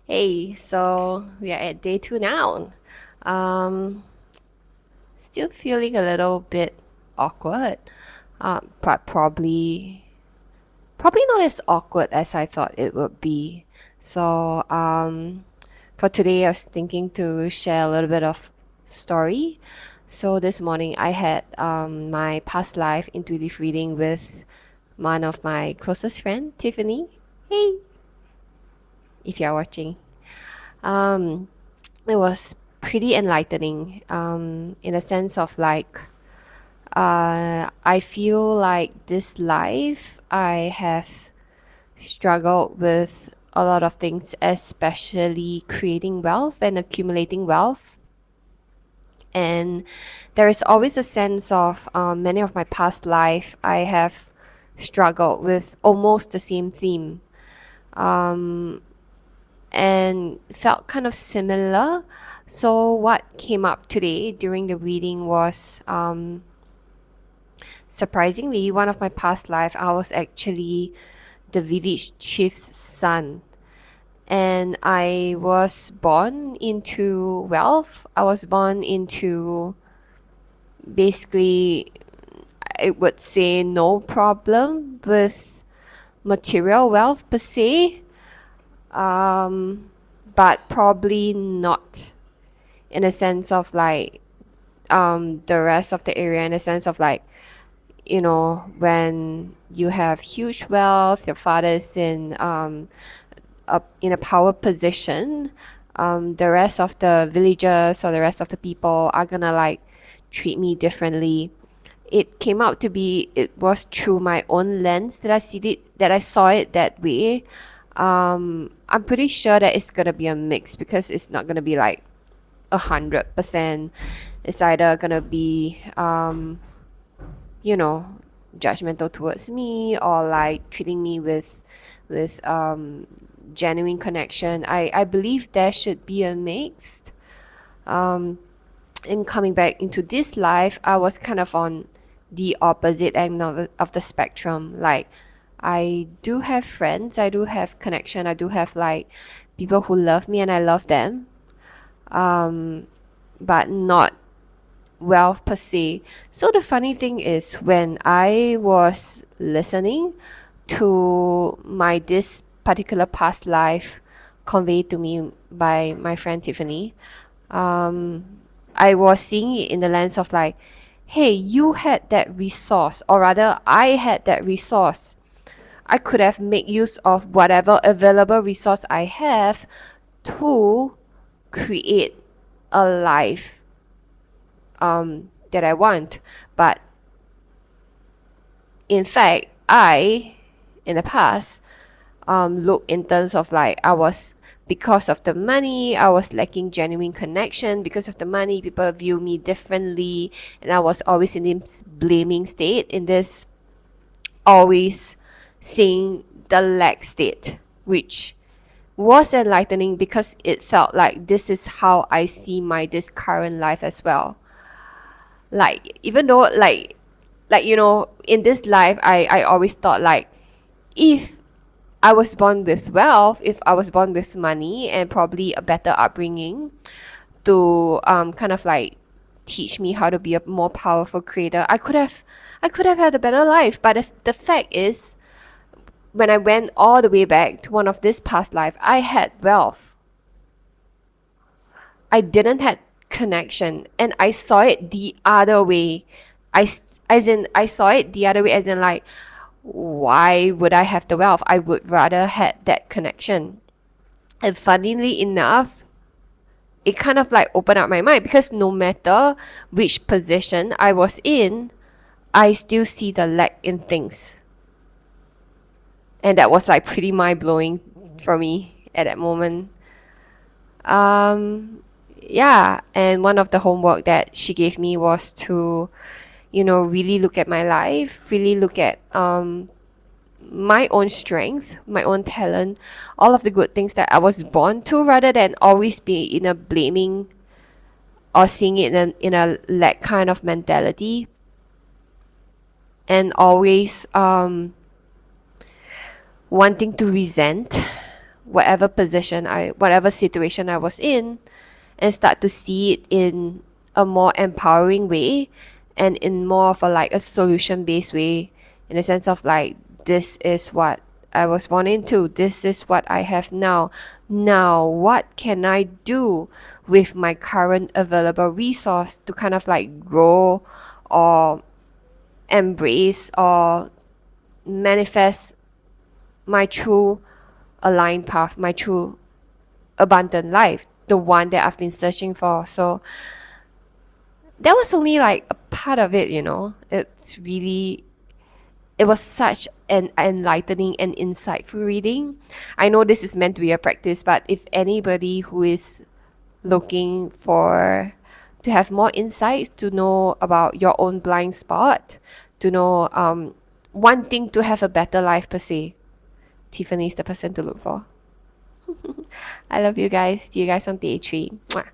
Hey, so we are at day 2 now. Um, Still feeling a little bit awkward, but probably not as awkward as I thought it would be. So, for today, I was thinking to share a little bit of story. So this morning, I had my past life intuitive reading with one of my closest friend, Tiffany. Hey, if you are watching. Um, it was pretty enlightening in a sense of like I feel like this life I have struggled with a lot of things, especially creating wealth and accumulating wealth. And there is always a sense of many of my past life I have struggled with almost the same theme, um, and felt kind of similar. So what came up today during the reading was surprisingly one of my past life. I was actually the village chief's son, and I was born into wealth. I was born into basically, I would say, no problem with material wealth per se, um, but probably not in a sense of like the rest of the area, in a sense of like, when you have huge wealth, your father is in a power position, the rest of the villagers or the rest of the people are gonna like treat me differently. It came out to be, it was through my own lens that I saw it that way. I'm pretty sure that it's gonna be a mix because it's not gonna be like 100%. It's either gonna be you know judgmental towards me, or like treating me with genuine connection. I believe there should be a mix. um and coming back into this life, I was kind of on the opposite end of the spectrum. Like, I do have friends, I do have connection, I do have like people who love me and I love them, um but not wealth per se. So the funny thing is, when I was listening to my this particular past life conveyed to me by my friend Tiffany, um, I was seeing it in the lens of like, hey, you had that resource, or rather, I had that resource. I could have made use of whatever available resource I have to create a life that I want. But in fact, in the past, look in terms of like, because of the money, I was lacking genuine connection. Because of the money, people view me differently, and I was always in this blaming state, in this always seeing the lack state, which was enlightening because it felt like this is how I see my this current life as well. Like, even though like in this life, I always thought like, if I was born with wealth, if I was born with money and probably a better upbringing to kind of like teach me how to be a more powerful creator, I could have had a better life. But the fact is, when I went all the way back to one of this past life, I had wealth. I didn't had connection, and I saw it the other way. As in, I saw it the other way, as in like, why would I have the wealth? I would rather had that connection. And funnily enough, it kind of like opened up my mind, because no matter which position I was in, I still see the lack in things. And that was like pretty mind blowing for me at that moment. Um, yeah, and one of the homework that she gave me was to, really look at my life, really look at my own strength, my own talent, all of the good things that I was born to, rather than always be in a blaming or seeing it in a lack kind of mentality, and always wanting to resent whatever situation I was in, and start to see it in a more empowering way, and in more of a like a solution based way, in the sense of like, this is what I was born into, this is what I have now. Now what can I do with my current available resource to kind of like grow or embrace or manifest my true aligned path, my true abundant life, the one that I've been searching for. So that was only like a part of it, you know. It was such an enlightening and insightful reading. I know this is meant to be a practice, but if anybody who is looking for to have more insights, to know about your own blind spot, to know wanting to have a better life per se, Tiffany is the person to look for. I love you guys. See you guys on day 3. Mwah.